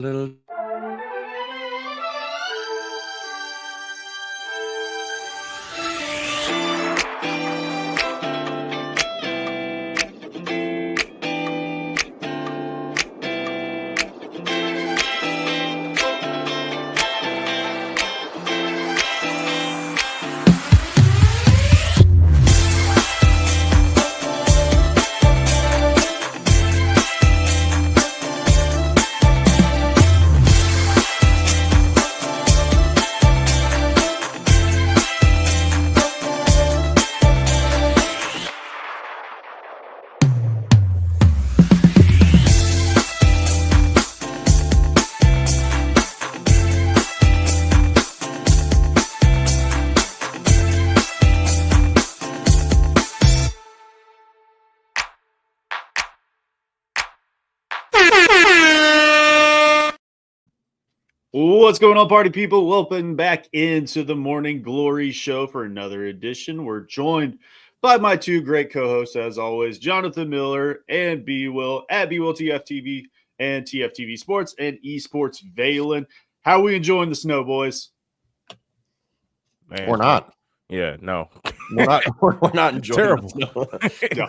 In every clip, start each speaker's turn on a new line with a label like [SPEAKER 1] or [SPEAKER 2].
[SPEAKER 1] Little
[SPEAKER 2] What's going on, party people? Welcome back into the Morning Glory Show for another edition. We're joined by my two great co-hosts, as always, Jonathan Miller and B Will at B Will TFTV and TFTV Sports and Esports Valen. How are we enjoying the snow, boys?
[SPEAKER 3] Man,
[SPEAKER 1] We're not.
[SPEAKER 3] Yeah, no.
[SPEAKER 1] We're not. We're not enjoying
[SPEAKER 3] Terrible.
[SPEAKER 1] it. No.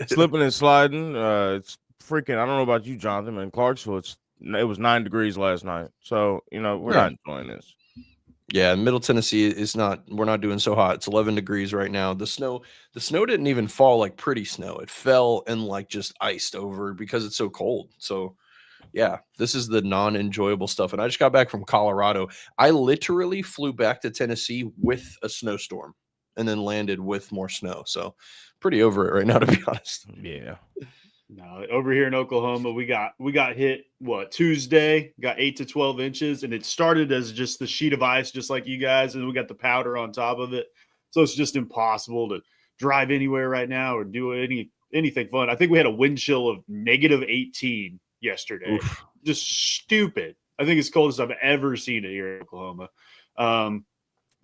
[SPEAKER 3] Slipping and sliding. It's freaking. I don't know about you, Jonathan, but in Clarksville, it was 9 degrees last night. So we're not enjoying this.
[SPEAKER 1] Yeah, Middle Tennessee is not. We're not doing so hot. It's 11 degrees right now. The snow didn't even fall like pretty snow. It fell and like just iced over because it's so cold. So yeah, this is the non-enjoyable stuff. And I just got back from Colorado. I literally flew back to Tennessee with a snowstorm and then landed with more snow. So pretty over it right now, to be honest.
[SPEAKER 3] Yeah.
[SPEAKER 2] No, over here in Oklahoma, we got hit Tuesday, got 8 to 12 inches, and it started as just the sheet of ice, just like you guys, and we got the powder on top of it. So it's just impossible to drive anywhere right now or do anything fun. I think we had a wind chill of negative 18 yesterday. Oof. Just stupid. I think it's coldest I've ever seen it here in Oklahoma.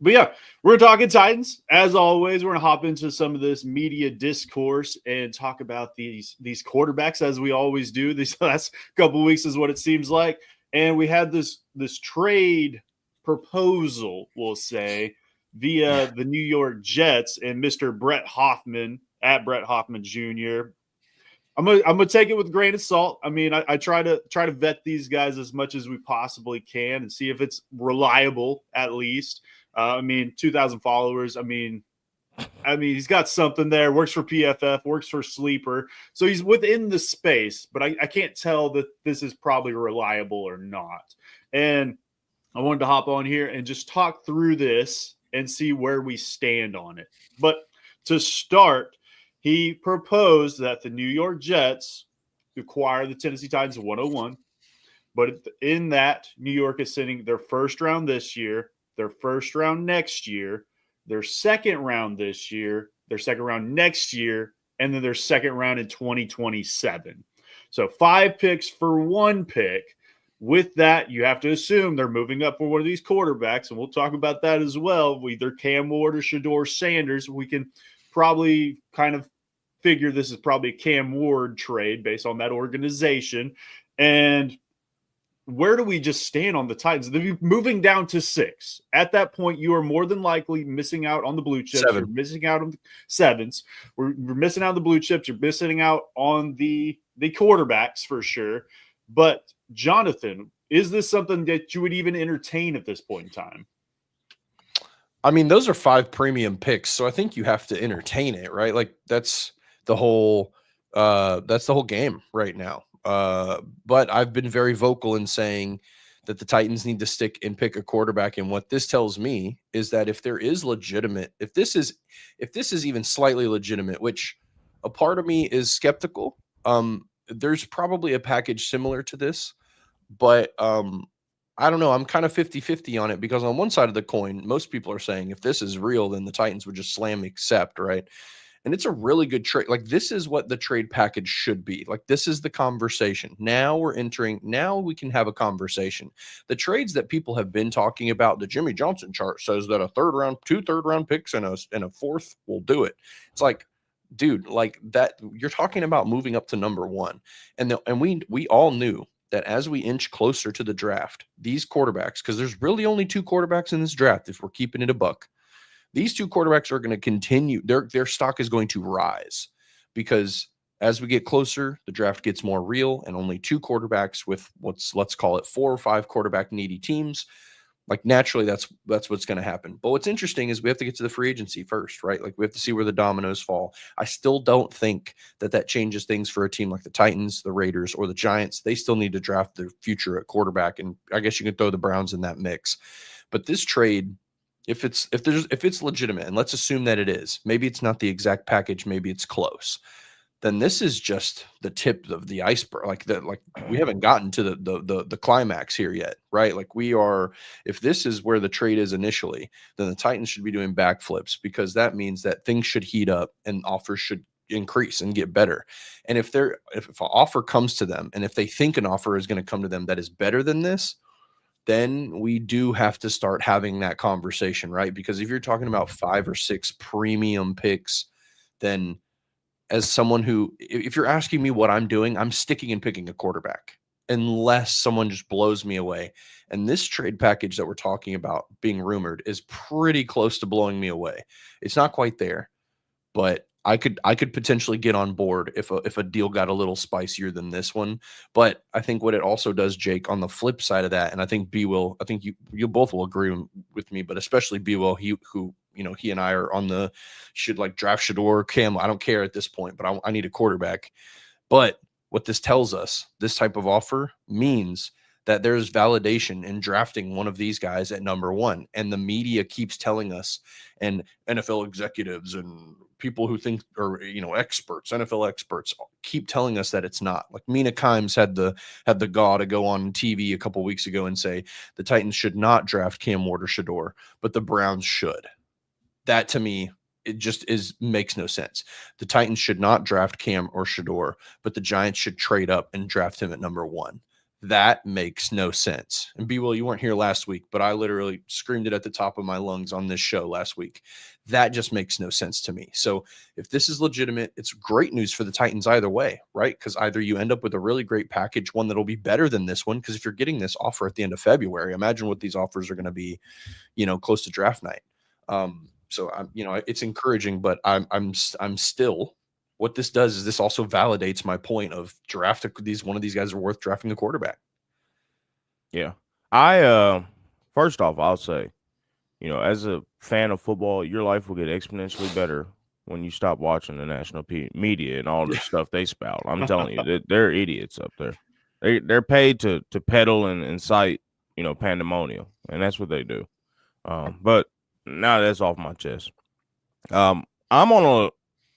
[SPEAKER 2] But yeah, we're talking Titans. As always, we're going to hop into some of this media discourse and talk about these quarterbacks, as we always do. These last couple of weeks is what it seems like. And we had this trade proposal, we'll say, via the New York Jets and Mr. Brett Hoffman, at Brett Hoffman Jr. I'm gonna take it with a grain of salt. I mean, I try to vet these guys as much as we possibly can and see if it's reliable, at least. 2,000 followers. I mean, he's got something there. Works for PFF, works for Sleeper. So he's within the space, but I can't tell that this is probably reliable or not. And I wanted to hop on here and just talk through this and see where we stand on it. But to start, he proposed that the New York Jets acquire the Tennessee Titans 101. But in that, New York is sending their first round this year, their first round next year, their second round this year, their second round next year, and then their second round in 2027. So 5 picks for 1 pick. With that, you have to assume they're moving up for one of these quarterbacks, and we'll talk about that as well. Either Cam Ward or Shedeur Sanders. We can probably kind of figure this is probably a Cam Ward trade based on that organization. And where do we just stand on the Titans? They're moving down to 6. At that point, you are more than likely missing out on the blue chips.
[SPEAKER 1] 7.
[SPEAKER 2] You're missing out on the 7s. We're missing out on the blue chips. You're missing out on the quarterbacks for sure. But Jonathan, is this something that you would even entertain at this point in time?
[SPEAKER 1] I mean, those are 5 premium picks, so I think you have to entertain it, right? Like that's the whole game right now. But I've been very vocal in saying that the Titans need to stick and pick a quarterback. And what this tells me is that if there is legitimate, if this is even slightly legitimate, which a part of me is skeptical, there's probably a package similar to this, but I don't know. I'm kind of 50-50 on it because on one side of the coin, most people are saying if this is real, then the Titans would just slam accept, right? And it's a really good trade. Like, this is what the trade package should be. Like, this is the conversation. Now we can have a conversation. The trades that people have been talking about, the Jimmy Johnson chart says that 2 third-round picks and a fourth will do it. It's like, dude, like that, you're talking about moving up to number 1. And we all knew that as we inch closer to the draft, these quarterbacks, because there's really only 2 quarterbacks in this draft, if we're keeping it a buck, these 2 quarterbacks are going to continue. Their stock is going to rise because as we get closer, the draft gets more real, and only 2 quarterbacks with let's call it 4 or 5 quarterback needy teams. Like naturally, that's what's going to happen. But what's interesting is we have to get to the free agency first, right? Like we have to see where the dominoes fall. I still don't think that changes things for a team like the Titans, the Raiders, or the Giants. They still need to draft their future at quarterback, and I guess you could throw the Browns in that mix. But this trade, if it's legitimate, and let's assume that it is, maybe it's not the exact package, maybe it's close, then this is just the tip of the iceberg. Like we haven't gotten to the climax here yet, right? Like if this is where the trade is initially, then the Titans should be doing backflips, because that means that things should heat up and offers should increase and get better. And if an offer comes to them, and if they think an offer is going to come to them that is better than this, then we do have to start having that conversation, right? Because if you're talking about 5 or 6 premium picks, then as someone who, if you're asking me what I'm doing, I'm sticking and picking a quarterback unless someone just blows me away. And this trade package that we're talking about being rumored is pretty close to blowing me away. It's not quite there, but I could potentially get on board if a deal got a little spicier than this one. But I think what it also does, Jake, on the flip side of that, and I think I think you both will agree with me, but especially B Will, he and I are on the draft Shador, Cam. I don't care at this point, but I need a quarterback. But what this tells us, this type of offer means that there's validation in drafting one of these guys at number 1. And the media keeps telling us, and NFL executives and people who think, or experts, NFL experts keep telling us that it's not. Like Mina Kimes had the gall to go on TV a couple weeks ago and say the Titans should not draft Cam Ward or Shador, but the Browns should. That to me, it just makes no sense. The Titans should not draft Cam or Shador, but the Giants should trade up and draft him at number 1. That makes no sense. And B-Will, you weren't here last week, but I literally screamed it at the top of my lungs on this show last week. That just makes no sense to me. So if this is legitimate, it's great news for the Titans either way, right? Because either you end up with a really great package, one that'll be better than this one, because if you're getting this offer at the end of February, imagine what these offers are going to be, close to draft night. So it's encouraging, but I'm still. What this does is this also validates my point of one of these guys are worth drafting a quarterback.
[SPEAKER 3] Yeah. I first off, I'll say, as a fan of football, your life will get exponentially better when you stop watching the national media and all the stuff they spout. I'm telling you, they're idiots up there. They're paid to peddle and incite, pandemonium, and that's what they do. But now that's off my chest.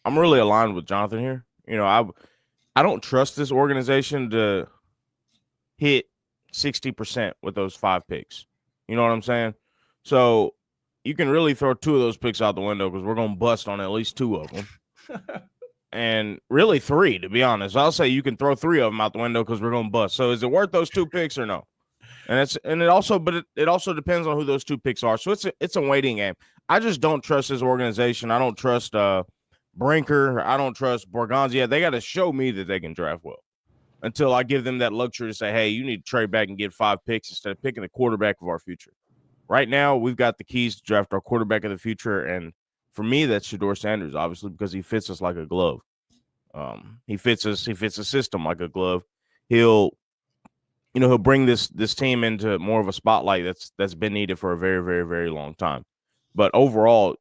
[SPEAKER 3] I'm really aligned with Jonathan here. I don't trust this organization to hit 60% with those 5 picks. You know what I'm saying? So you can really throw 2 of those picks out the window because we're going to bust on at least 2 of them. And really 3, to be honest. I'll say you can throw 3 of them out the window because we're going to bust. So is it worth those 2 picks or no? It also depends on who those 2 picks are. So it's a waiting game. I just don't trust this organization. I don't trust Brinker. I don't trust Borgonzia. They got to show me that they can draft well until I give them that luxury to say, hey, you need to trade back and get 5 picks instead of picking the quarterback of our future. Right now, we've got the keys to draft our quarterback of the future. And for me, that's Shador Sanders, obviously, because he fits us like a glove. He fits a system like a glove. He'll bring this team into more of a spotlight that's been needed for a very, very, very long time. But overall,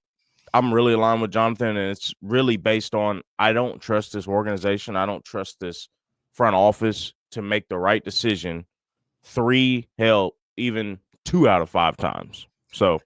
[SPEAKER 3] I'm really aligned with Jonathan, and it's really based on I don't trust this organization. I don't trust this front office to make the right decision 3, hell, even 2 out of 5 times. So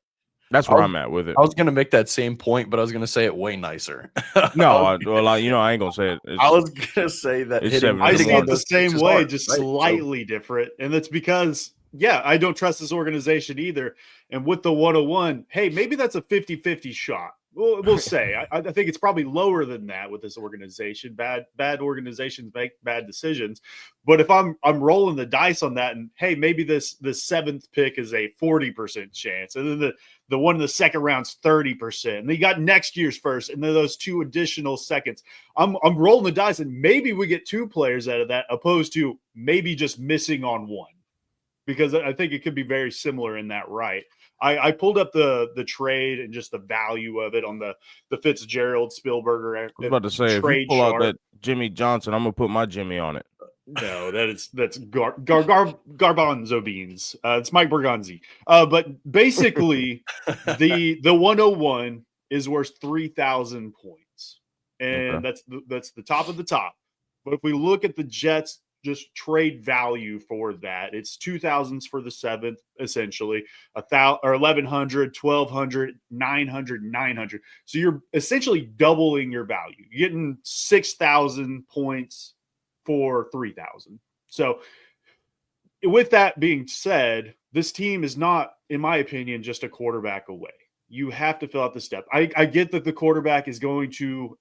[SPEAKER 3] that's where I'm at with it.
[SPEAKER 1] I was going to make that same point, but I was going to say it way nicer.
[SPEAKER 3] No, I ain't going to say it.
[SPEAKER 1] I was going to say that.
[SPEAKER 2] I see it the same way, just slightly different. And that's because, I don't trust this organization either. And with the 101, hey, maybe that's a 50-50 shot. We'll say. I think it's probably lower than that with this organization. Bad organizations make bad decisions. But if I'm rolling the dice on that, and hey, maybe this seventh pick is a 40% chance, and then the one in the second round's 30%, and then you got next year's first, and then those 2 additional seconds. I'm rolling the dice, and maybe we get 2 players out of that, opposed to maybe just missing on 1, because I think it could be very similar in that right. I pulled up the trade and just the value of it on the Fitzgerald Spielberger.
[SPEAKER 3] I was about to say, if you pull out that Jimmy Johnson, I'm gonna put my Jimmy on it.
[SPEAKER 2] No, that's garbanzo beans. It's Mike Bergonzi. But basically, the 101 is worth 3,000 points, and
[SPEAKER 3] Okay.
[SPEAKER 2] that's the top of the top. But if we look at the Jets, just trade value for that, it's 2,000s for the 7th, essentially 1,000 or 1,100, 1,200, 900, 900. So you're essentially doubling your value. You're getting 6,000 points for 3,000. So with that being said, this team is not, in my opinion, just a quarterback away. You have to fill out the step. I get that the quarterback is going to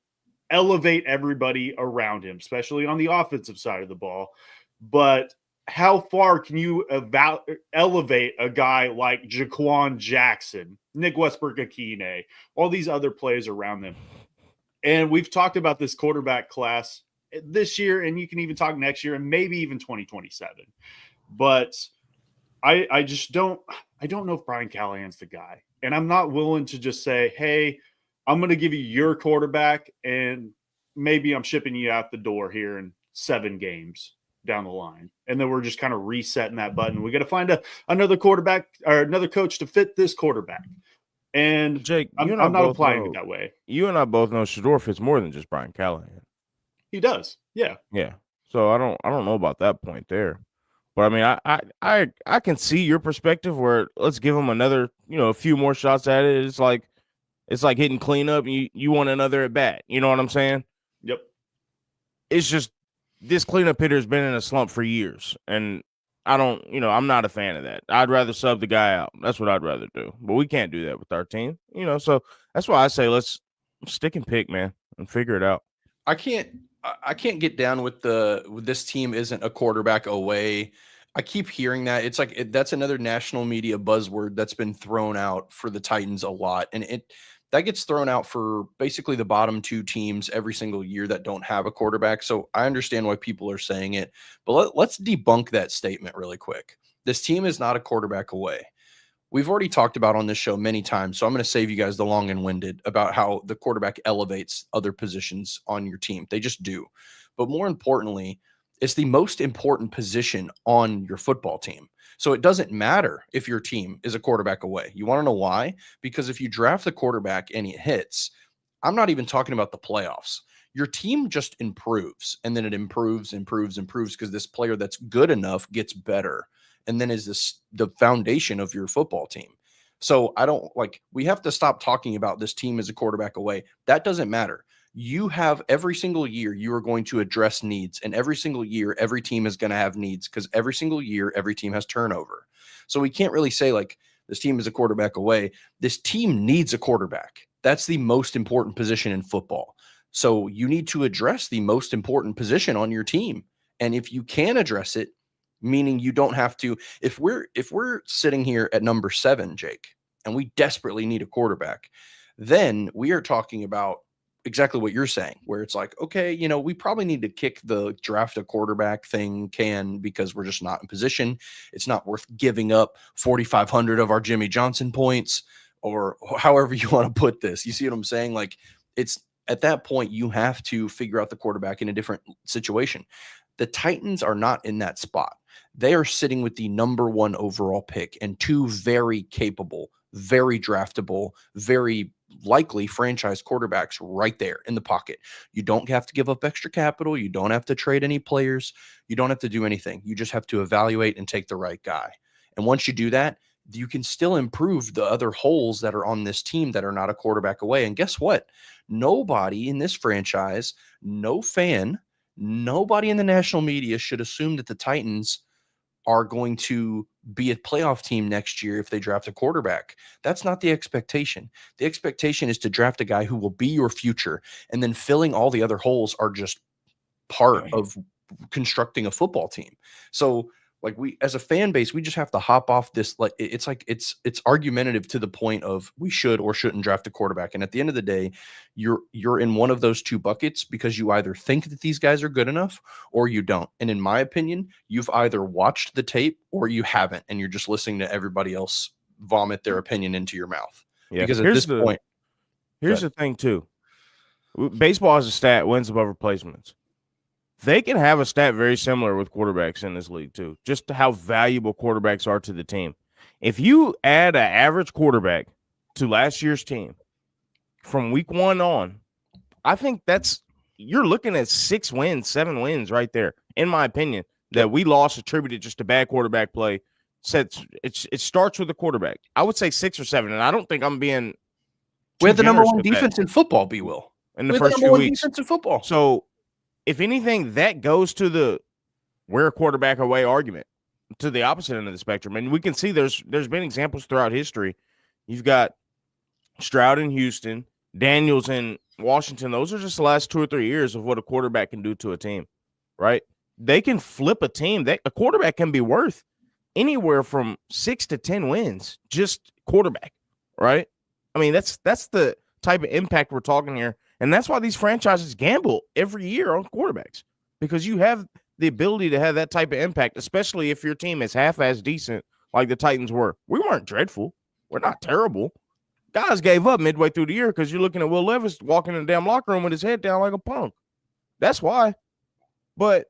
[SPEAKER 2] elevate everybody around him, especially on the offensive side of the ball. But how far can you elevate a guy like Jaquan Jackson, Nick Westbrook-Akine, all these other players around them? And we've talked about this quarterback class this year, and you can even talk next year and maybe even 2027. But I just don't know if Brian Callahan's the guy. And I'm not willing to just say, hey, I'm going to give you your quarterback, and maybe I'm shipping you out the door here in 7 games down the line. And then we're just kind of resetting that button. We got to find another quarterback or another coach to fit this quarterback. And
[SPEAKER 3] Jake,
[SPEAKER 2] I'm not applying it that way.
[SPEAKER 3] You and I both know Shedeur fits more than just Brian Callahan.
[SPEAKER 2] He does. Yeah.
[SPEAKER 3] Yeah. So I don't know about that point there. But I mean, I can see your perspective where let's give him another, a few more shots at it. It's like hitting cleanup. You want another at bat. You know what I'm saying?
[SPEAKER 2] Yep.
[SPEAKER 3] It's just this cleanup hitter has been in a slump for years, and I'm not a fan of that. I'd rather sub the guy out. That's what I'd rather do. But we can't do that with our team. So that's why I say let's stick and pick, man, and figure it out.
[SPEAKER 1] I can't get down with this team isn't a quarterback away. I keep hearing that. It's like that's another national media buzzword that's been thrown out for the Titans a lot, and that gets thrown out for basically the bottom 2 teams every single year that don't have a quarterback. So I understand why people are saying it, but let's debunk that statement really quick. This team is not a quarterback away. We've already talked about on this show many times, so I'm going to save you guys the long and winded about how the quarterback elevates other positions on your team. They just do. But more importantly, it's the most important position on your football team. So it doesn't matter if your team is a quarterback away. You want to know why? Because if you draft the quarterback and it hits, I'm not even talking about the playoffs. Your team just improves, and then it improves because this player that's good enough gets better. And then is this the foundation of your football team? So we have to stop talking about this team as a quarterback away. That doesn't matter. You have every single year you are going to address needs, and every single year every team is going to have needs because every single year every team has turnover. So we can't really say like this team is a quarterback away. This team needs a quarterback. That's the most important position in football. So you need to address the most important position on your team. And if you can address it, meaning you don't have to, if we're sitting here at number 7, Jake, and we desperately need a quarterback, then we are talking about exactly what you're saying, where it's like, okay, we probably need to kick the draft a quarterback thing because we're just not in position. It's not worth giving up 4,500 of our Jimmy Johnson points, or however you want to put this. You see what I'm saying? Like, it's at that point you have to figure out the quarterback in a different situation. The Titans are not in that spot. They are sitting with the number 1 overall pick and 2 very capable, very draftable, very likely franchise quarterbacks right there in the pocket. You don't have to give up extra capital. You don't have to trade any players. You don't have to do anything. You just have to evaluate and take the right guy. And once you do that, you can still improve the other holes that are on this team that are not a quarterback away. And guess what? Nobody in this franchise, no fan, nobody in the national media should assume that the Titans are going to be a playoff team next year if they draft a quarterback. That's not the expectation. The expectation is to draft a guy who will be your future, and then filling all the other holes are just part of constructing a football team. So like we as a fan base, we just have to hop off this. Like it's argumentative to the point of we should or shouldn't draft a quarterback. And at the end of the day, you're in one of those two buckets because you either think that these guys are good enough or you don't. And in my opinion, you've either watched the tape or you haven't, and you're just listening to everybody else vomit their opinion into your mouth.
[SPEAKER 3] Yeah.
[SPEAKER 1] Because at this point,
[SPEAKER 3] here's the thing too. Baseball has a stat: wins above replacements. They can have a stat very similar with quarterbacks in this league too, just to how valuable quarterbacks are to the team. If you add an average quarterback to last year's team from week 1 on, I think you're looking at 6 wins, 7 wins right there, in my opinion, that we lost attributed just to bad quarterback play. It starts with the quarterback. I would say 6 or 7, and I don't think I'm being
[SPEAKER 1] we had the number 1 defense in football, B-Will.
[SPEAKER 3] In the first few weeks.
[SPEAKER 1] Defense in football.
[SPEAKER 3] So if anything, that goes to the we're a quarterback away argument, to the opposite end of the spectrum. And we can see there's been examples throughout history. You've got Stroud in Houston, Daniels in Washington. Those are just the last 2 or 3 years of what a quarterback can do to a team, right? They can flip a team. A quarterback can be worth anywhere from 6 to 10 wins, just quarterback, right? I mean, that's the type of impact we're talking here. And that's why these franchises gamble every year on quarterbacks, because you have the ability to have that type of impact, especially if your team is half-as decent like the Titans were. We weren't dreadful. We're not terrible. Guys gave up midway through the year because you're looking at Will Levis walking in the damn locker room with his head down like a punk. That's why. But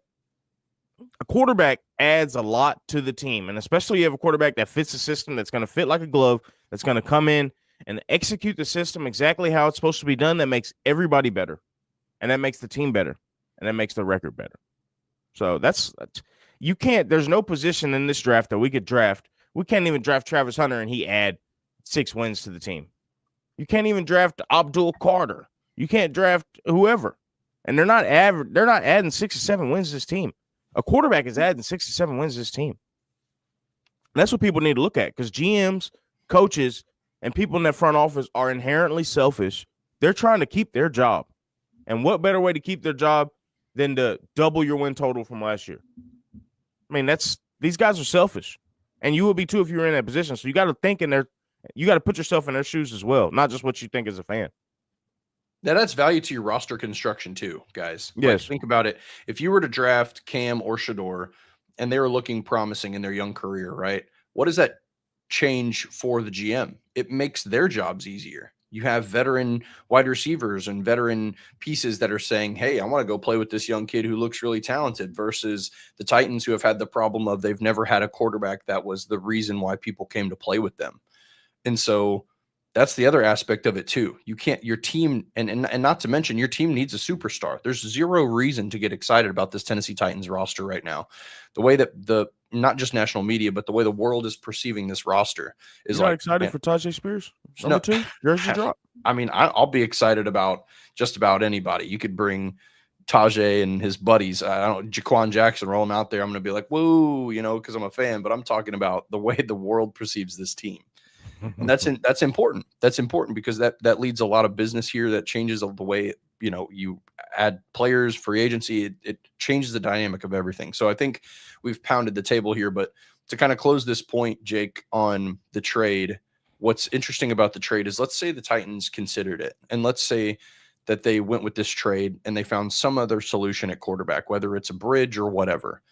[SPEAKER 3] a quarterback adds a lot to the team, and especially you have a quarterback that fits the system, that's going to fit like a glove, that's going to come in and execute the system exactly how it's supposed to be done. That makes everybody better, and that makes the team better, and that makes the record better. So you can't. There's no position in this draft that we could draft. We can't even draft Travis Hunter and he add 6 wins to the team. You can't even draft Abdul Carter. You can't draft whoever, and they're not adding 6 or 7 wins to this team. A quarterback is adding 6 to 7 wins to this team. And that's what people need to look at, because GMs, coaches, and people in that front office are inherently selfish. They're trying to keep their job. And what better way to keep their job than to double your win total from last year? I mean, these guys are selfish. And you would be too if you were in that position. So you got to think you got to put yourself in their shoes as well, not just what you think as a fan.
[SPEAKER 1] Now, that's value to your roster construction too, guys.
[SPEAKER 3] Yes.
[SPEAKER 1] Like, think about it. If you were to draft Cam or Shador and they were looking promising in their young career, right? What does that change for the GM? It makes their jobs easier. You have veteran wide receivers and veteran pieces that are saying, hey, I want to go play with this young kid who looks really talented, versus the Titans, who have had the problem of they've never had a quarterback that was the reason why people came to play with them. And so that's the other aspect of it too. You can't, your team, and not to mention, your team needs a superstar. There's zero reason to get excited about this Tennessee Titans roster right now. The way that not just national media, but the way the world is perceiving this roster is
[SPEAKER 3] You're not excited for Tajay Spears? Number 2, jersey drop.
[SPEAKER 1] I mean, I'll be excited about just about anybody. You could bring Tajay and his buddies. I don't know, Jaquan Jackson, roll them out there. I'm going to be like, whoa, because I'm a fan, but I'm talking about the way the world perceives this team. And that's important. That's important because that leads a lot of business here. That changes the way, you add players, free agency. It changes the dynamic of everything. So I think we've pounded the table here, but to kind of close this point, Jake, on the trade, what's interesting about the trade is, let's say the Titans considered it, and let's say that they went with this trade and they found some other solution at quarterback, whether it's a bridge or whatever,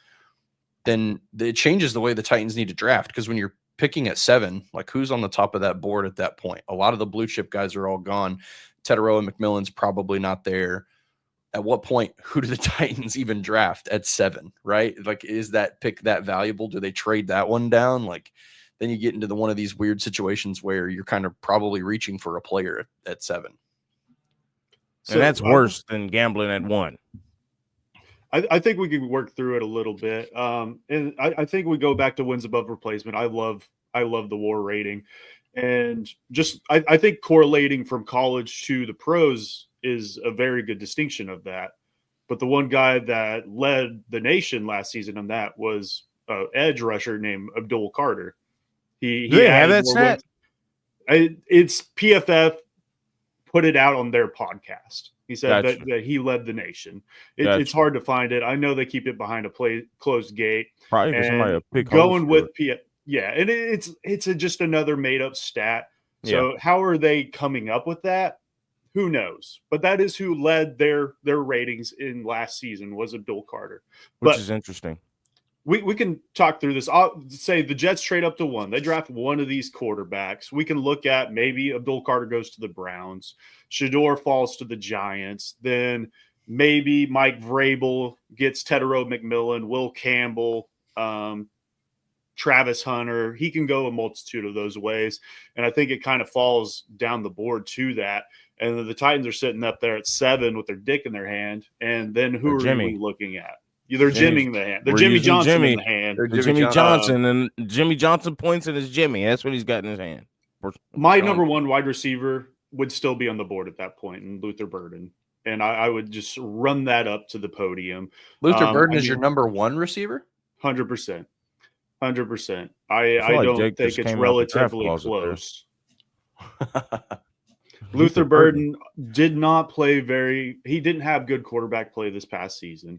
[SPEAKER 1] then it changes the way the Titans need to draft. Because when you're picking at 7, like, who's on the top of that board at that point? A lot of the blue chip guys are all gone. Teterow and McMillan's probably not there. At what point, who do the Titans even draft at 7, right? Like, is that pick that valuable? Do they trade that one down? Like, then you get into one of these weird situations where you're kind of probably reaching for a player at 7.
[SPEAKER 3] And that's worse than gambling at 1.
[SPEAKER 2] I think we can work through it a little bit. And I think we go back to wins above replacement. I love the WAR rating. And just I think correlating from college to the pros is a very good distinction of that. But the one guy that led the nation last season on that was edge rusher named Abdul Carter. He
[SPEAKER 3] Do they have
[SPEAKER 2] added
[SPEAKER 3] that
[SPEAKER 2] more
[SPEAKER 3] stat?
[SPEAKER 2] It's PFF put it out on their podcast. He said
[SPEAKER 3] Gotcha.
[SPEAKER 2] that he led the nation. It's
[SPEAKER 3] Gotcha.
[SPEAKER 2] hard to find it. I know they keep it behind a closed gate.
[SPEAKER 3] Probably because somebody
[SPEAKER 2] And
[SPEAKER 3] will pick
[SPEAKER 2] going
[SPEAKER 3] holes
[SPEAKER 2] with yeah, and it's just another made up stat.
[SPEAKER 3] Yeah.
[SPEAKER 2] So how are they coming up with that? Who knows? But that is who led their ratings in last season was Abdul Carter.
[SPEAKER 3] which is interesting.
[SPEAKER 2] We can talk through this. I'll say the Jets trade up to 1. They draft one of these quarterbacks. We can look at maybe Abdul Carter goes to the Browns. Shador falls to the Giants. Then maybe Mike Vrabel gets Tedero McMillan, Will Campbell, Travis Hunter. He can go a multitude of those ways. And I think it kind of falls down the board to that. And then the Titans are sitting up there at 7 with their dick in their hand. And then who are we looking at? They're Jimmying the hand. They're Jimmy Johnson in the hand.
[SPEAKER 3] They're Jimmy Johnson, and Jimmy Johnson points at his Jimmy. That's what he's got in his hand.
[SPEAKER 2] My number 1 wide receiver would still be on the board at that point, and Luther Burden. And I would just run that up to the podium.
[SPEAKER 1] Luther Burden is your number 1 receiver?
[SPEAKER 2] 100%. 100%. I don't think it's relatively close. Luther Burden did not play he didn't have good quarterback play this past season.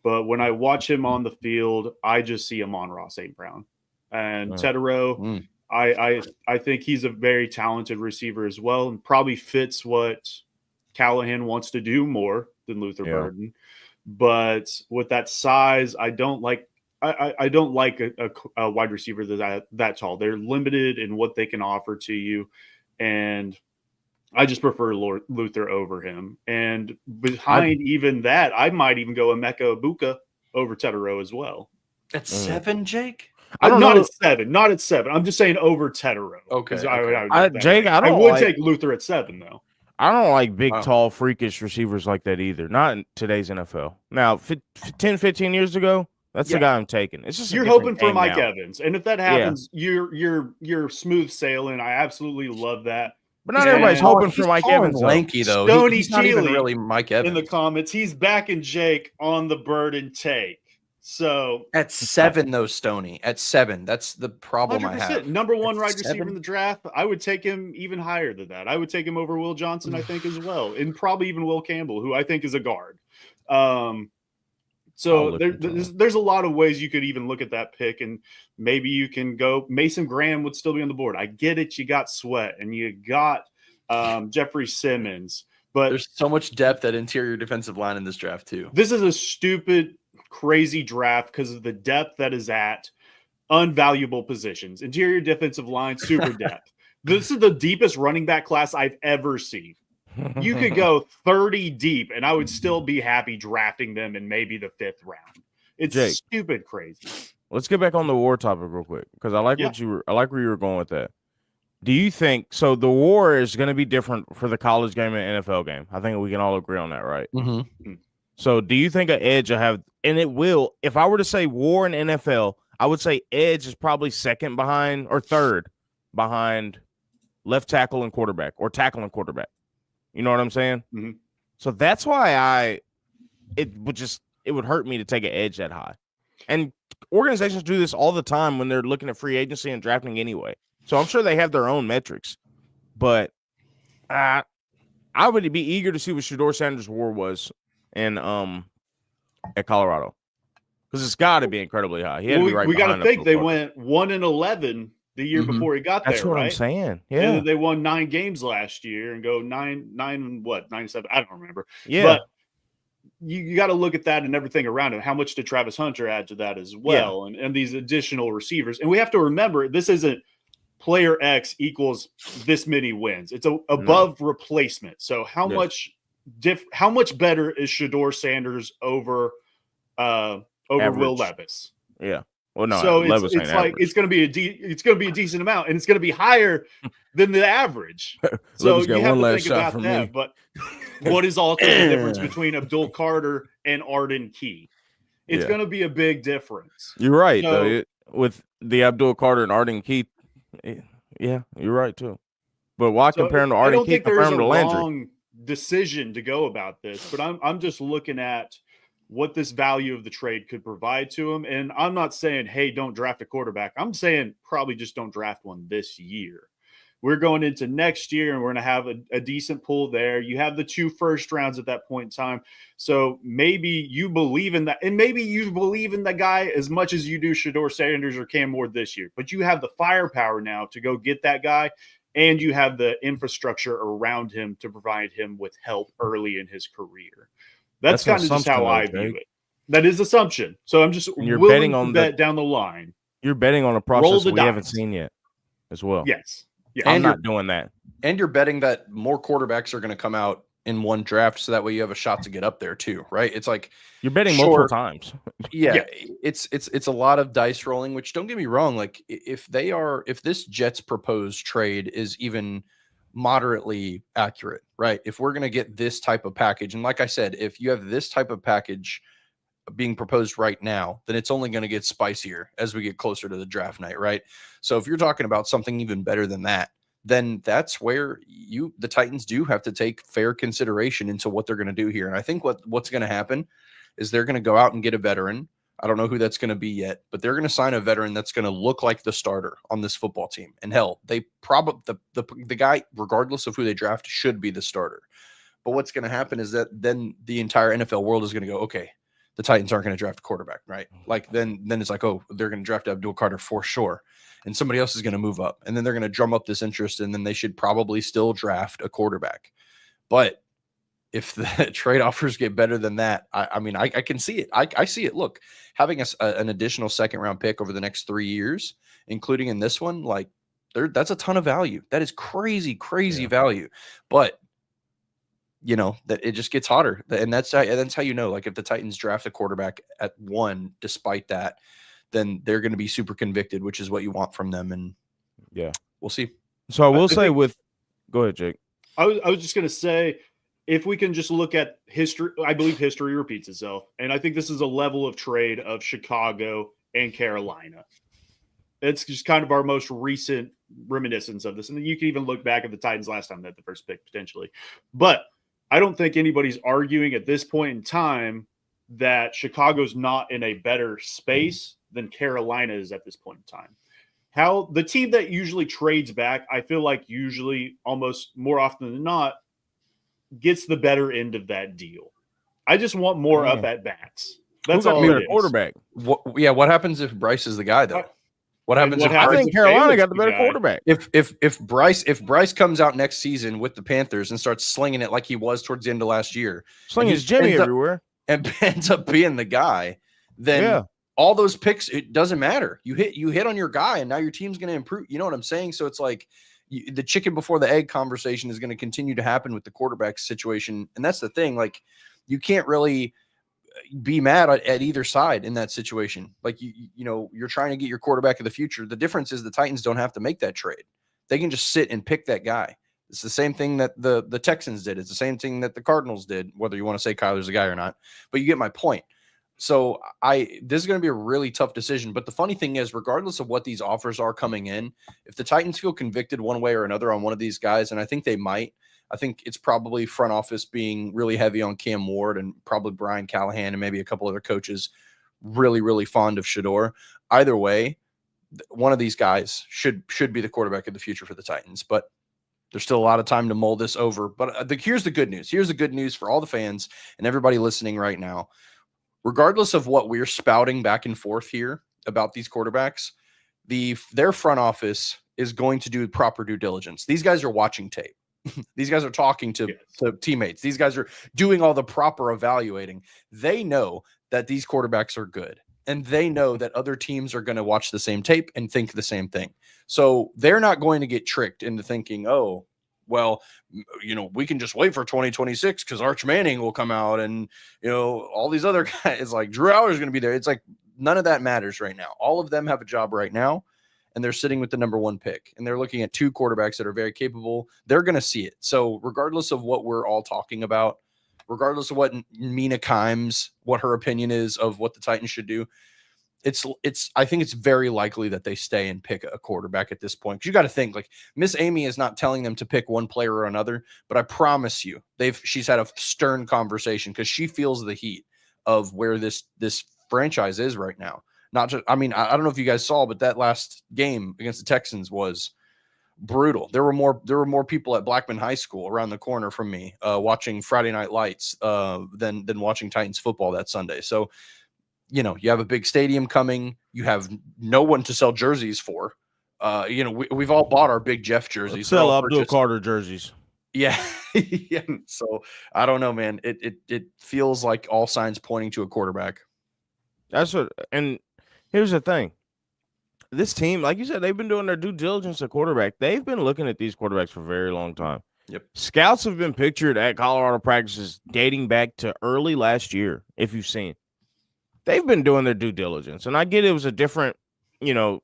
[SPEAKER 2] But when I watch him on the field, I just see Amon-Ra St. Brown. And Tedero, I think he's a very talented receiver as well and probably fits what Callahan wants to do more than Luther Burden. But with that size, I don't like a wide receiver that tall. They're limited in what they can offer to you. And I just prefer Luther over him. And behind even that, I might even go Emeka Ibuka over Tedero as well.
[SPEAKER 1] At 7, Jake?
[SPEAKER 2] Not at 7. Not at 7. I'm just saying over Tedero.
[SPEAKER 1] Okay.
[SPEAKER 3] Jake,
[SPEAKER 2] I would take Luther at 7, though.
[SPEAKER 3] I don't like big, tall, freakish receivers like that either. Not in today's NFL. Now, 10, 15 years ago, that's the guy I'm taking. It's just
[SPEAKER 2] you're hoping for Mike Evans. And if that happens, you're smooth sailing. I absolutely love that.
[SPEAKER 3] But not everybody's hoping for Mike Evans.
[SPEAKER 1] Lanky though. He's not even really Mike Evans.
[SPEAKER 2] In the comments, he's backing Jake on the Burden take. So
[SPEAKER 1] at 7 though, Stoney. At 7, that's the problem 100%. I have.
[SPEAKER 2] Number 1 wide receiver in the draft. I would take him even higher than that. I would take him over Will Johnson, I think, as well, and probably even Will Campbell, who I think is a guard. So there's a lot of ways you could even look at that pick, and maybe you can go. Mason Graham would still be on the board. I get it. You got Sweat and you got Jeffrey Simmons, but
[SPEAKER 1] there's so much depth at interior defensive line in this draft too.
[SPEAKER 2] This is a stupid, crazy draft because of the depth that is at unvaluable positions. Interior defensive line, super depth. This is the deepest running back class I've ever seen. You could go 30 deep, and I would still be happy drafting them in maybe the 5th round. It's stupid crazy.
[SPEAKER 3] Let's get back on the war topic real quick because I like I like where you were going with that. Do you think so? The war is going to be different for the college game and NFL game. I think we can all agree on that, right?
[SPEAKER 1] Mm-hmm.
[SPEAKER 3] So, do you think an edge will have? And it will. If I were to say war in NFL, I would say edge is probably 2nd behind or 3rd behind left tackle and quarterback, or tackle and quarterback. You know what I'm saying?
[SPEAKER 2] Mm-hmm.
[SPEAKER 3] So that's why it would hurt me to take an edge that high. And organizations do this all the time when they're looking at free agency and drafting anyway. So I'm sure they have their own metrics. But I would be eager to see what Shador Sanders' war was in at Colorado. Because it's got to be incredibly high.
[SPEAKER 2] We got to think they went 1-11 the year before he got there.
[SPEAKER 3] That's what I'm saying. Yeah.
[SPEAKER 2] And they won 9 games last year and go 9-7. I don't remember.
[SPEAKER 3] Yeah.
[SPEAKER 2] But you got to look at that and everything around it. How much did Travis Hunter add to that as well? Yeah. And these additional receivers. And we have to remember, this isn't player X equals this many wins. It's above replacement. So how much better is Shador Sanders over Will Levis?
[SPEAKER 3] Yeah. Well, no.
[SPEAKER 2] So it's like it's going to be a decent amount, and it's going to be higher than the average. So you have to think about that. But what is also the difference between Abdul Carter and Arden Key? It's going to be a big difference.
[SPEAKER 3] You're right, though. With the Abdul Carter and Arden Key, yeah, you're right too. But why compare him to Arden Key?
[SPEAKER 2] I don't think there's a wrong decision to go about this, but I'm just looking at what this value of the trade could provide to him. And I'm not saying, hey, don't draft a quarterback. I'm saying probably just don't draft one this year. We're going into next year and we're going to have a decent pool there. You have the 2 first rounds at that point in time. So maybe you believe in that. And maybe you believe in the guy as much as you do Shedeur Sanders or Cam Ward this year. But you have the firepower now to go get that guy. And you have the infrastructure around him to provide him with help early in his career. That's kind of just how I view it. That is assumption. So I'm just willing to bet down the line.
[SPEAKER 3] You're betting on a process we haven't seen yet as well.
[SPEAKER 2] Yes.
[SPEAKER 3] Yeah, I'm not doing that.
[SPEAKER 1] And you're betting that more quarterbacks are going to come out in one draft, so that way you have a shot to get up there too, right? It's like
[SPEAKER 3] you're betting multiple times.
[SPEAKER 1] Yeah, it's a lot of dice rolling, which don't get me wrong, like if this Jets proposed trade is even moderately accurate, right? If we're going to get this type of package, and like I said, if you have this type of package being proposed right now, then it's only going to get spicier as we get closer to the draft night, right? So if you're talking about something even better than that, then that's where the Titans do have to take fair consideration into what they're going to do here. And I think what's going to happen is they're going to go out and get a veteran. I don't know who that's going to be yet, but they're going to sign a veteran that's going to look like the starter on this football team. And hell, they probably the guy, regardless of who they draft, should be the starter. But what's going to happen is that then the entire NFL world is going to go, okay, the Titans aren't going to draft a quarterback, right? Like then it's like, oh, they're going to draft Abdul Carter for sure. And somebody else is going to move up. And then they're going to drum up this interest, and then they should probably still draft a quarterback. But if the trade offers get better than that, I mean, I can see it. I see it. Look, having an additional second-round pick over the next 3 years, including in this one, like that's a ton of value. That is crazy value. But you know, that it just gets hotter. And that's how you know, like if the Titans draft a quarterback at 1, despite that, then they're going to be super convicted, which is what you want from them. And
[SPEAKER 3] yeah,
[SPEAKER 1] we'll see.
[SPEAKER 3] So I will say go ahead, Jake.
[SPEAKER 2] I was just going to say, if we can just look at history, I believe history repeats itself. And I think this is a level of trade of Chicago and Carolina. It's just kind of our most recent reminiscence of this. And you can even look back at the Titans last time they had the first pick potentially. But I don't think anybody's arguing at this point in time that Chicago's not in a better space than Carolina is at this point in time. How the team that usually trades back, I feel like usually almost more often than not gets the better end of that deal. I just want more up at bats. That's all it is.
[SPEAKER 3] Quarterback.
[SPEAKER 1] What happens if Bryce is the guy though? What happens if
[SPEAKER 3] I think Carolina got the better quarterback?
[SPEAKER 1] If Bryce comes out next season with the Panthers and starts slinging it like he was towards the end of last year,
[SPEAKER 3] slinging his Jimmy everywhere,
[SPEAKER 1] and ends up being the guy, then all those picks, it doesn't matter. You hit on your guy, and now your team's going to improve. You know what I'm saying? So it's like the chicken before the egg conversation is going to continue to happen with the quarterback situation, and that's the thing. Like you can't really be mad at either side in that situation. Like you know, you're trying to get your quarterback of the future. The difference is the Titans don't have to make that trade. They can just sit and pick that guy. It's the same thing that the Texans did. It's the same thing that the Cardinals did, whether you want to say Kyler's a guy or not. But you get my point. So this is going to be a really tough decision. But the funny thing is, regardless of what these offers are coming in, if the Titans feel convicted one way or another on one of these guys, and I think they might, I think it's probably front office being really heavy on Cam Ward and probably Brian Callahan and maybe a couple other coaches really, really fond of Shedeur. Either way, one of these guys should be the quarterback of the future for the Titans. But there's still a lot of time to mull this over. But here's the good news. Here's the good news for all the fans and everybody listening right now. Regardless of what we're spouting back and forth here about these quarterbacks, their front office is going to do proper due diligence. These guys are watching tape. These guys are talking to teammates. These guys are doing all the proper evaluating. They know that these quarterbacks are good, and they know that other teams are going to watch the same tape and think the same thing. So they're not going to get tricked into thinking, oh, well, you know, we can just wait for 2026 because Arch Manning will come out and, you know, all these other guys, like Drew Aller is going to be there. It's like none of that matters right now. All of them have a job right now, and they're sitting with the number 1 pick, and they're looking at 2 quarterbacks that are very capable. They're going to see it. So regardless of what we're all talking about, regardless of what Mina Kimes, what her opinion is of what the Titans should do, I think it's very likely that they stay and pick a quarterback at this point. Because you got to think, like, Miss Amy is not telling them to pick one player or another, but I promise you, she's had a stern conversation because she feels the heat of where this franchise is right now. Not just, I mean, I don't know if you guys saw, but that last game against the Texans was brutal. There were more people at Blackman High School around the corner from me watching Friday Night Lights than watching Titans football that Sunday. So, you know, you have a big stadium coming. You have no one to sell jerseys for. You know, we've all bought our Big Jeff jerseys.
[SPEAKER 3] Sell Abdul Carter jerseys.
[SPEAKER 1] Yeah. Yeah. So I don't know, man. It feels like all signs pointing to a quarterback.
[SPEAKER 3] That's what. And here's the thing. This team, like you said, they've been doing their due diligence at quarterback. They've been looking at these quarterbacks for a very long time.
[SPEAKER 1] Yep.
[SPEAKER 3] Scouts have been pictured at Colorado practices dating back to early last year, if you've seen. They've been doing their due diligence. And I get it was a different, you know,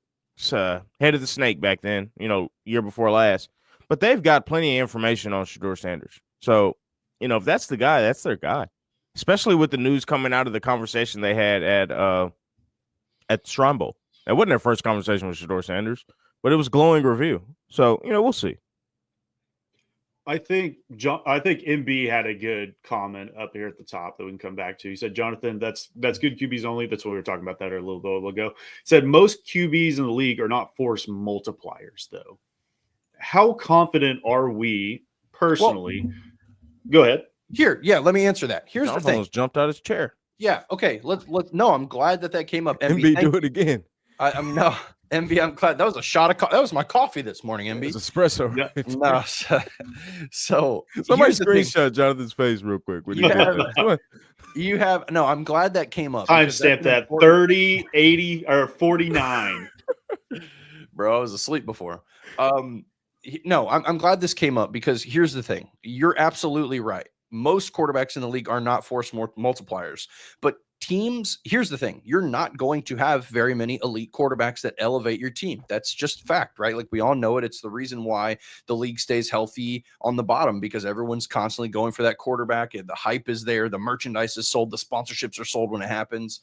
[SPEAKER 3] head of the snake back then, you know, year before last. But they've got plenty of information on Shedeur Sanders. So, you know, if that's the guy, that's their guy. Especially with the news coming out of the conversation they had at Shrine Bowl. That wasn't their first conversation with Shedeur Sanders, but it was glowing review. So, you know, we'll see.
[SPEAKER 2] I think MB had a good comment up here at the top that we can come back to. He said, Jonathan, that's good QBs only. That's what we were talking about that a little bit ago. He said most QBs in the league are not force multipliers, though. How confident are we personally? Well, go ahead.
[SPEAKER 1] Here, yeah, let me answer that. Here's the thing.
[SPEAKER 3] Almost jumped out of his chair.
[SPEAKER 1] Yeah, okay. Let's. No, I'm glad that came up.
[SPEAKER 3] MB, do it again.
[SPEAKER 1] I'm no. MB, I'm glad that was a shot of that was my coffee this morning, MB.
[SPEAKER 3] It's espresso.
[SPEAKER 1] Yeah. No, so
[SPEAKER 3] somebody screenshot Jonathan's face real quick.
[SPEAKER 1] You have no. I'm glad that came up.
[SPEAKER 2] Timestamp that 30, 80, or 49.
[SPEAKER 1] Bro, I was asleep before. No, I'm glad this came up because here's the thing. You're absolutely right. Most quarterbacks in the league are not force multipliers, but teams, here's the thing. You're not going to have very many elite quarterbacks that elevate your team. That's just fact, right? Like we all know it. It's the reason why the league stays healthy on the bottom because everyone's constantly going for that quarterback. The hype is there. The merchandise is sold. The sponsorships are sold when it happens.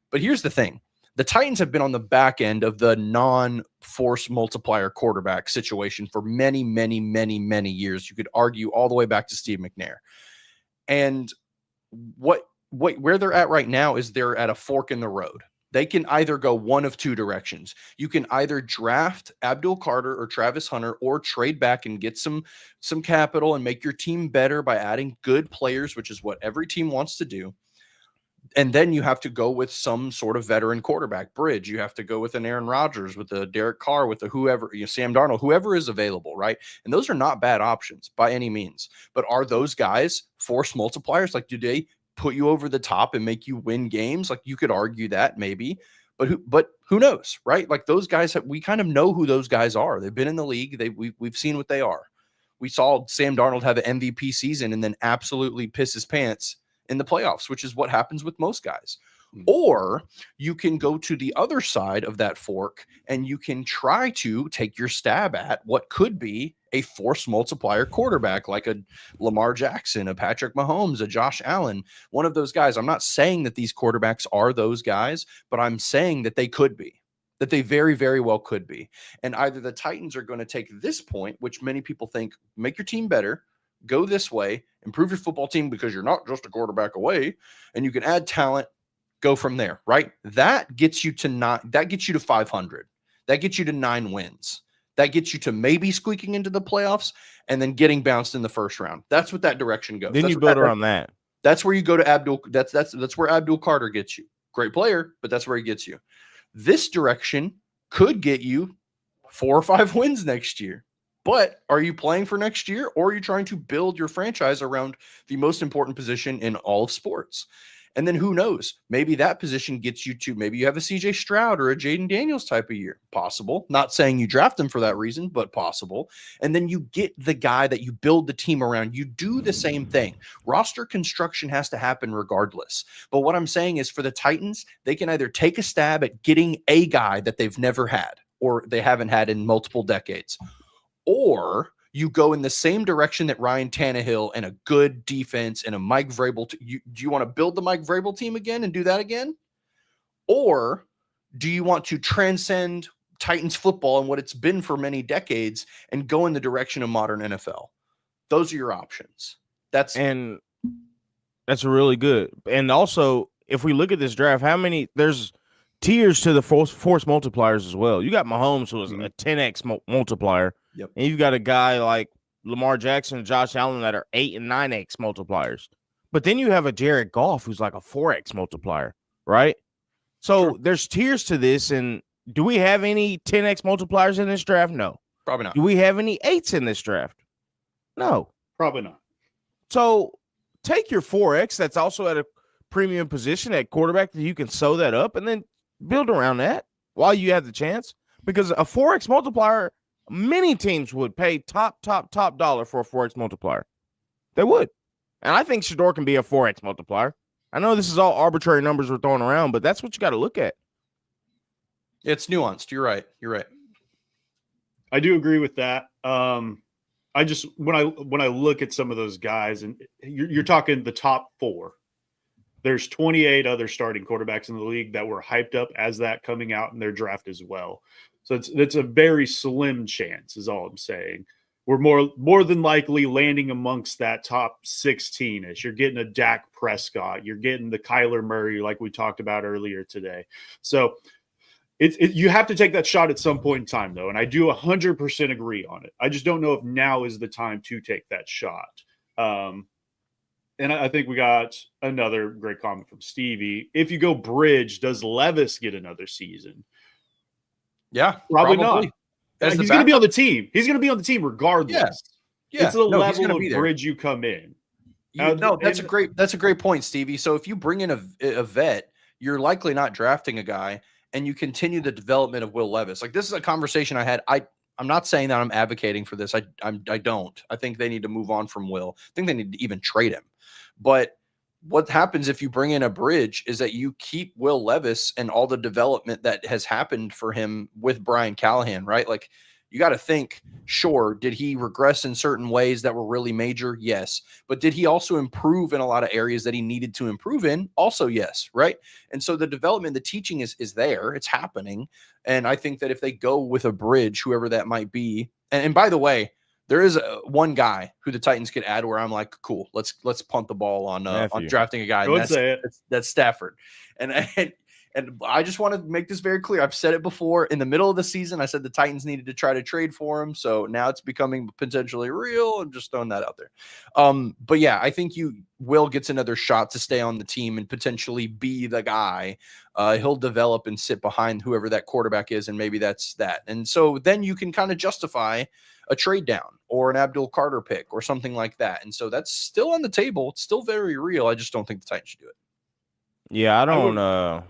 [SPEAKER 1] But here's the thing. The Titans have been on the back end of the non-force multiplier quarterback situation for many, many, many, many years. You could argue all the way back to Steve McNair. And where they're at right now is they're at a fork in the road. They can either go one of two directions. You can either draft Abdul Carter or Travis Hunter or trade back and get some capital and make your team better by adding good players, which is what every team wants to do. And then you have to go with some sort of veteran quarterback bridge. You have to go with an Aaron Rodgers, with a Derek Carr, with a whoever, Sam Darnold, whoever is available, right? And those are not bad options by any means. But are those guys force multipliers? Like, do they put you over the top and make you win games? Like, you could argue that maybe, but who knows, right? Like those guys, we kind of know who those guys are. They've been in the league. We've seen what they are. We saw Sam Darnold have an MVP season and then absolutely piss his pants in the playoffs, which is what happens with most guys. Or you can go to the other side of that fork and you can try to take your stab at what could be a force multiplier quarterback like a Lamar Jackson, a Patrick Mahomes, a Josh Allen, one of those guys. I'm not saying that these quarterbacks are those guys, but I'm saying that they could be, that they very, very well could be. And either the Titans are going to take this point, which many people think make your team better, go this way, improve your football team because you're not just a quarterback away, and you can add talent, go from there, right? That gets you to 500. That gets you to 9 wins. That gets you to maybe squeaking into the playoffs and then getting bounced in the first round. That's what that direction goes.
[SPEAKER 3] Then you build around that.
[SPEAKER 1] That's where you go to Abdul. That's where Abdul Carter gets you. Great player, but that's where he gets you. This direction could get you 4 or 5 wins next year. But are you playing for next year, or are you trying to build your franchise around the most important position in all of sports? And then who knows? Maybe that position gets you to, maybe you have a CJ Stroud or a Jaden Daniels type of year. Possible. Not saying you draft them for that reason, but possible. And then you get the guy that you build the team around. You do the same thing. Roster construction has to happen regardless. But what I'm saying is for the Titans, they can either take a stab at getting a guy that they've never had or they haven't had in multiple decades, or you go in the same direction that Ryan Tannehill and a good defense and a Mike Vrabel. Do you want to build the Mike Vrabel team again and do that again? Or do you want to transcend Titans football and what it's been for many decades and go in the direction of modern NFL? Those are your options. That's
[SPEAKER 3] really good. And also, if we look at this draft, there's tiers to the force multipliers as well. You got Mahomes, who was a 10x multiplier.
[SPEAKER 1] Yep.
[SPEAKER 3] And you've got a guy like Lamar Jackson and Josh Allen that are 8 and 9x multipliers. But then you have a Jared Goff who's like a 4x multiplier, right? So there's tiers to this. And do we have any 10x multipliers in this draft? No.
[SPEAKER 1] Probably not.
[SPEAKER 3] Do we have any 8s in this draft? No.
[SPEAKER 2] Probably not.
[SPEAKER 3] So take your 4x that's also at a premium position at quarterback that you can sew that up and then build around that while you have the chance. Because a 4x multiplier, many teams would pay top dollar for a 4x multiplier. They would. And I think Shador can be a 4x multiplier. I know this is all arbitrary numbers we're throwing around, but that's what you got to look at.
[SPEAKER 1] It's nuanced. You're right.
[SPEAKER 2] I do agree with that. I just when I look at some of those guys, and you're talking the top 4. There's 28 other starting quarterbacks in the league that were hyped up as that coming out in their draft as well. So it's a very slim chance, is all I'm saying. We're more than likely landing amongst that top 16-ish. You're getting a Dak Prescott. You're getting the Kyler Murray, like we talked about earlier today. So you have to take that shot at some point in time, though, and I do 100% agree on it. I just don't know if now is the time to take that shot. And I think we got another great comment from Stevie. If you go bridge, does Levis get another season?
[SPEAKER 1] Yeah,
[SPEAKER 2] probably not. He's going to be on the team. He's going to be on the team regardless. Yeah. It's the level of bridge you come in.
[SPEAKER 1] That's a great point, Stevie. So if you bring in a vet, you're likely not drafting a guy, and you continue the development of Will Levis. Like, this is a conversation I had. I'm not saying that I'm advocating for this. I don't. I think they need to move on from Will. I think they need to even trade him. But what happens if you bring in a bridge is that you keep Will Levis and all the development that has happened for him with Brian Callahan, right? Like, you got to think, sure, did he regress in certain ways that were really major? Yes. But did he also improve in a lot of areas that he needed to improve in? Also, yes, right? And so the development, the teaching is there. It's happening. And I think that if they go with a bridge, whoever that might be, and by the way, there is one guy who the Titans could add where I'm like, cool, let's punt the ball on drafting a guy. That's Stafford. And I just want to make this very clear. I've said it before. In the middle of the season, I said the Titans needed to try to trade for him. So now it's becoming potentially real. I'm just throwing that out there. But yeah, I think Will gets another shot to stay on the team and potentially be the guy. He'll develop and sit behind whoever that quarterback is, and maybe that's that. And so then you can kind of justify a trade down or an Abdul Carter pick or something like that. And so that's still on the table. It's still very real. I just don't think the Titans should do it.
[SPEAKER 3] Yeah,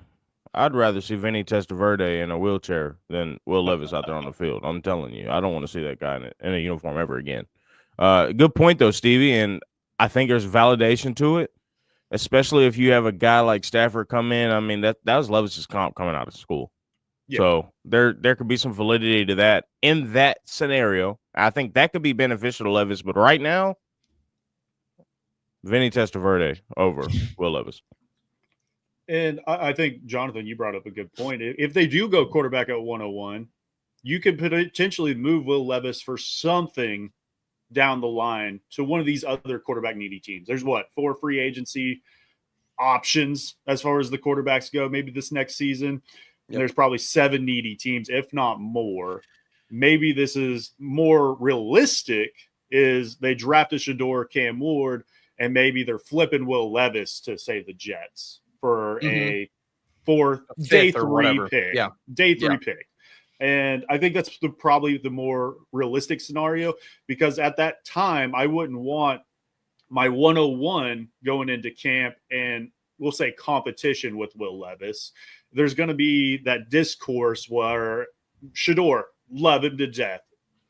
[SPEAKER 3] I'd rather see Vinny Testaverde in a wheelchair than Will Levis out there on the field. I'm telling you, I don't want to see that guy in a uniform ever again. Good point, though, Stevie, and I think there's validation to it, especially if you have a guy like Stafford come in. I mean, that was Levis's comp coming out of school. Yeah. So there could be some validity to that in that scenario. I think that could be beneficial to Levis, but right now, Vinny Testaverde over Will Levis.
[SPEAKER 2] And I think, Jonathan, you brought up a good point. If they do go quarterback at 101, you could potentially move Will Levis for something down the line to one of these other quarterback needy teams. There's 4 free agency options as far as the quarterbacks go, maybe this next season. Yep. There's probably 7 needy teams, if not more. Maybe this is more realistic, is they draft a Shador, Cam Ward, and maybe they're flipping Will Levis to, say, the Jets for a day 3 pick. Yeah. Day 3 pick. And I think that's probably the more realistic scenario, because at that time, I wouldn't want my 101 going into camp and we'll say competition with Will Levis. There's going to be that discourse where Shador, love him to death.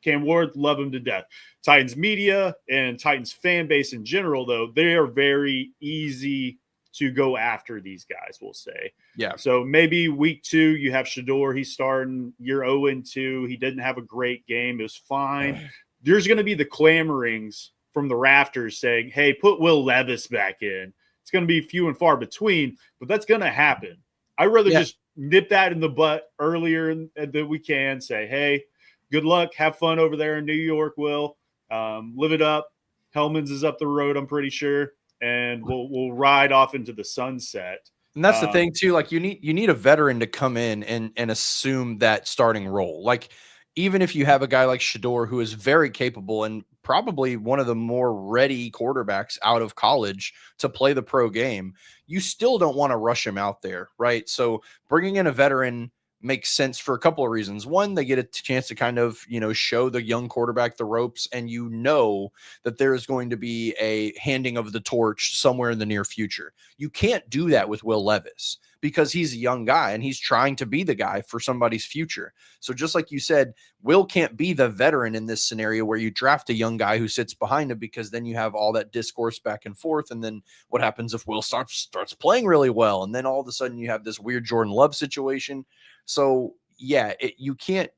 [SPEAKER 2] Cam Ward, love him to death. Titans media and Titans fan base in general, though, they are very easy to go after these guys, we'll say.
[SPEAKER 1] Yeah.
[SPEAKER 2] So maybe week 2, you have Shador. He's starting. You're 0-2. He didn't have a great game. It was fine. There's going to be the clamorings from the rafters saying, hey, put Will Levis back in. It's going to be few and far between, but that's going to happen. I'd rather just nip that in the butt earlier than we can. Say, hey, good luck. Have fun over there in New York, Will. Live it up. Hellman's is up the road, I'm pretty sure. And we'll ride off into the sunset.
[SPEAKER 1] And that's the thing too. Like you need a veteran to come in and assume that starting role. Like even if you have a guy like Shador who is very capable and probably one of the more ready quarterbacks out of college to play the pro game, you still don't want to rush him out there, right? So bringing in a veteran makes sense for a couple of reasons. One, they get a chance to kind of, show the young quarterback the ropes, and that there's going to be a handing of the torch somewhere in the near future. You can't do that with Will Levis because he's a young guy and he's trying to be the guy for somebody's future. So just like you said, Will can't be the veteran in this scenario where you draft a young guy who sits behind him, because then you have all that discourse back and forth. And then what happens if Will starts playing really well? And then all of a sudden you have this weird Jordan Love situation. So yeah, you can't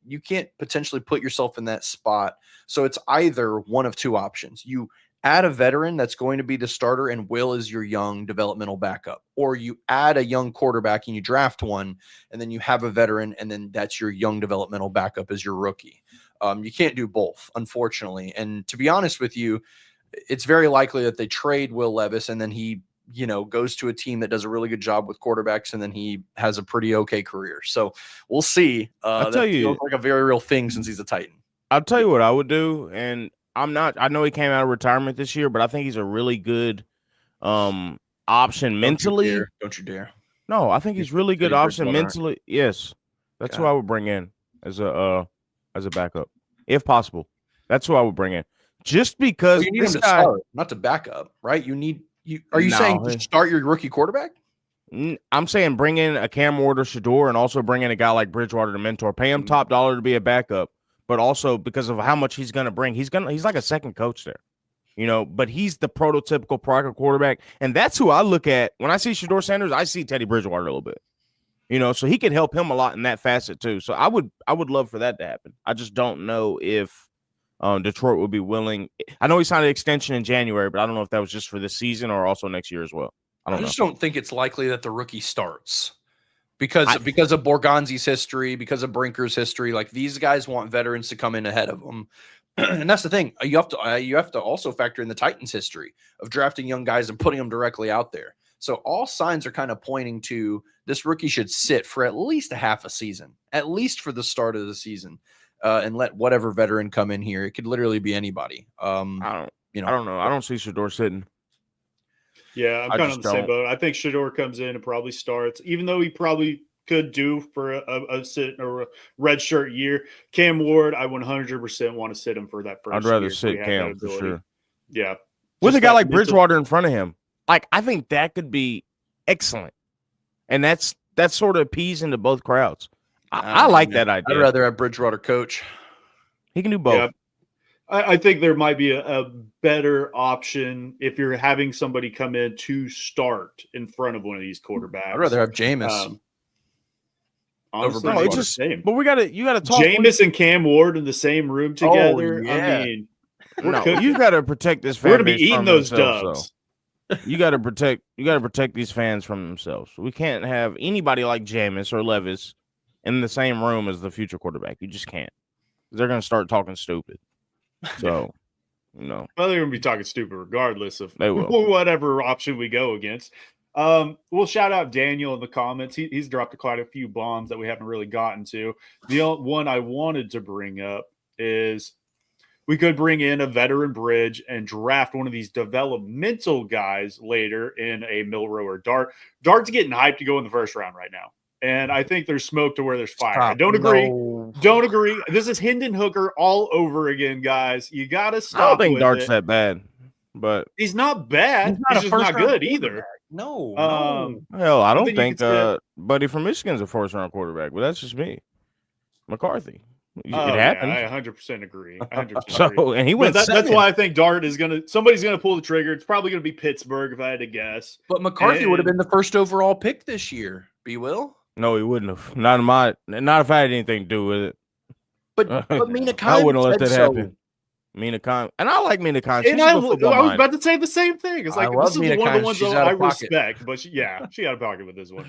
[SPEAKER 1] potentially put yourself in that spot. So it's either one of two options. You add a veteran that's going to be the starter and Will is your young developmental backup, or you add a young quarterback and you draft one and then you have a veteran and then that's your young developmental backup as your rookie. You can't do both, unfortunately. And to be honest with you, it's very likely that they trade Will Levis and then he goes to a team that does a really good job with quarterbacks and then he has a pretty okay career. So we'll see.
[SPEAKER 3] I'll tell you,
[SPEAKER 1] feels like a very real thing since he's a Titan.
[SPEAKER 3] I'll tell you what I would do. And I know he came out of retirement this year, but I think he's a really good option mentally.
[SPEAKER 1] Don't you dare.
[SPEAKER 3] No, I think he's really good option mentally. Yes. That's who I would bring in as a backup, if possible. That's who I would bring in. Just because
[SPEAKER 1] you need him to start, not to back up, right? Are you saying just start your rookie quarterback?
[SPEAKER 3] I'm saying bring in a Cam Ward or Shador and also bring in a guy like Bridgewater to mentor. Pay him top dollar to be a backup, but also because of how much he's going to bring, he's like a second coach there, but he's the prototypical pocket quarterback. And that's who I look at when I see Shador Sanders. I see Teddy Bridgewater a little bit, so he can help him a lot in that facet too. So I would love for that to happen. I just don't know if Detroit would be willing. I know he signed an extension in January, but I don't know if that was just for this season or also next year as well. I just
[SPEAKER 1] don't think it's likely that the rookie starts because of Borgonzi's history, because of Brinker's history. Like these guys want veterans to come in ahead of them. And that's the thing. You have to also factor in the Titans' history of drafting young guys and putting them directly out there. So all signs are kind of pointing to this rookie should sit for at least a half a season, at least for the start of the season. And let whatever veteran come in here. It could literally be anybody.
[SPEAKER 3] I don't know. I don't see Shador sitting.
[SPEAKER 2] Yeah, I'm kind of on the same boat. I think Shador comes in and probably starts, even though he probably could do for a sit or a red shirt year. Cam Ward, I 100% want to sit him for that first
[SPEAKER 3] I'd rather sit Cam for sure.
[SPEAKER 2] Yeah.
[SPEAKER 3] With a guy like Bridgewater in front of him. Like, I think that could be excellent. And that's sort of appeasing to both crowds. I like that idea.
[SPEAKER 1] I'd rather have Bridgewater coach.
[SPEAKER 3] He can do both. Yeah.
[SPEAKER 2] I think there might be a better option if you're having somebody come in to start in front of one of these quarterbacks.
[SPEAKER 1] I'd rather have Jameis.
[SPEAKER 2] Honestly,
[SPEAKER 3] no, it's just same. But you gotta talk.
[SPEAKER 2] Jameis and Cam Ward in the same room together.
[SPEAKER 1] Oh, yeah.
[SPEAKER 2] I mean,
[SPEAKER 3] you gotta protect this fan.
[SPEAKER 2] We're gonna be eating those dubs.
[SPEAKER 3] So. You gotta protect these fans from themselves. We can't have anybody like Jameis or Levis in the same room as the future quarterback. You just can't. They're going to start talking stupid. So,
[SPEAKER 2] well, they're going to be talking stupid regardless of
[SPEAKER 3] they will.
[SPEAKER 2] Whatever option we go against. We'll shout out Daniel in the comments. He's dropped quite a few bombs that we haven't really gotten to. The one I wanted to bring up is we could bring in a veteran bridge and draft one of these developmental guys later in a Milroe or Dart. Dart's getting hyped to go in the first round right now. And I think there's smoke to where there's fire. I don't agree. No. Don't agree. This is Hendon Hooker all over again, guys. You got to stop.
[SPEAKER 3] I don't think Dart's that bad, but
[SPEAKER 2] he's not bad. He's just not good either.
[SPEAKER 1] No.
[SPEAKER 3] Hell, I don't think Buddy from Michigan's a first-round quarterback, but that's just me. McCarthy. It happened.
[SPEAKER 2] Yeah, I 100% agree. 100%
[SPEAKER 3] so, and he went.
[SPEAKER 2] That's why I think Dart is somebody's gonna pull the trigger. It's probably gonna be Pittsburgh if I had to guess.
[SPEAKER 1] But McCarthy would have been the first overall pick this year. B. Will.
[SPEAKER 3] No, he wouldn't have. Not if I had anything to do with it.
[SPEAKER 1] But Mina Kimes
[SPEAKER 3] I wouldn't let that happen. Mina Kimes, and I like Mina Kimes.
[SPEAKER 2] And I was about to say the same thing. It's like this is one of the ones I respect, but she out of pocket with this one.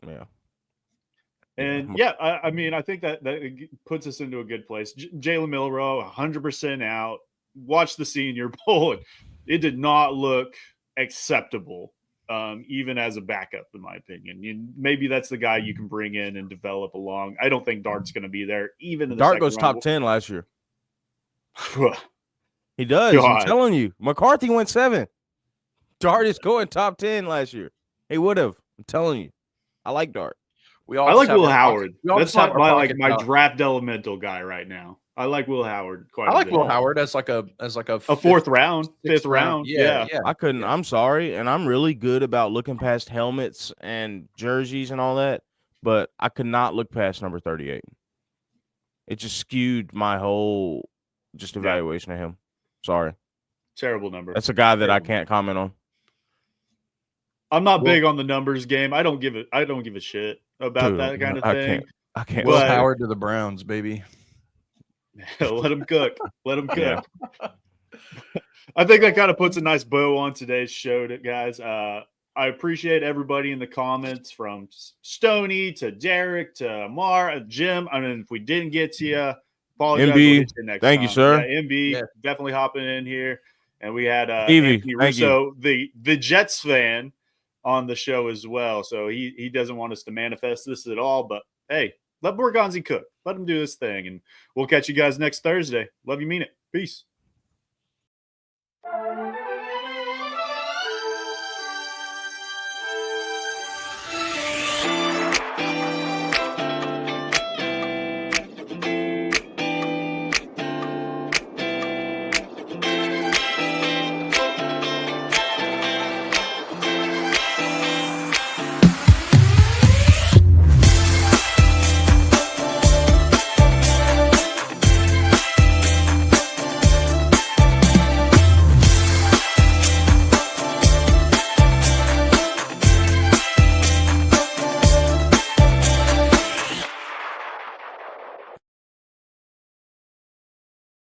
[SPEAKER 3] Yeah.
[SPEAKER 2] And I mean, I think that puts us into a good place. Jalen Milroe, 100% out. Watch the Senior Bowl. It did not look acceptable even as a backup, in my opinion. Maybe that's the guy you can bring in and develop along. I don't think Dart's going to be there, even in the
[SPEAKER 3] Dart
[SPEAKER 2] second
[SPEAKER 3] goes
[SPEAKER 2] round.
[SPEAKER 3] top 10 last year. He does.
[SPEAKER 2] God.
[SPEAKER 3] I'm telling you. McCarthy went 7. Dart is going top 10 last year. He would have. I'm telling you. I like Dart.
[SPEAKER 2] I like Will Howard.
[SPEAKER 1] That's
[SPEAKER 2] That's my draft elemental guy right now. I like Will Howard quite a bit.
[SPEAKER 1] I like Will Howard as like a
[SPEAKER 2] fourth round, fifth round. Yeah.
[SPEAKER 3] I couldn't. I'm sorry, and I'm really good about looking past helmets and jerseys and all that, but I could not look past number 38. It just skewed my whole evaluation of him. Sorry.
[SPEAKER 2] Terrible number.
[SPEAKER 3] That's a guy that I can't comment on.
[SPEAKER 2] I'm not big on the numbers game. I don't give a shit about that kind of thing.
[SPEAKER 3] I can't.
[SPEAKER 1] Will Howard to the Browns, baby.
[SPEAKER 2] Let him cook. Let him cook. Yeah. I think that kind of puts a nice bow on today's show, guys. I appreciate everybody in the comments, from Stoney to Derek to Amar, Jim. I mean, if we didn't get to you, apologize.
[SPEAKER 3] MB,
[SPEAKER 2] we'll get you next
[SPEAKER 3] thank
[SPEAKER 2] time.
[SPEAKER 3] you, sir.
[SPEAKER 2] Yeah, MB, definitely hopping in here. And we had
[SPEAKER 3] Evie,
[SPEAKER 2] Anthony Russo, the Jets fan, on the show as well. So he doesn't want us to manifest this at all. But hey, let Borgonzi cook. Let him do his thing. And we'll catch you guys next Thursday. Love you, mean it. Peace.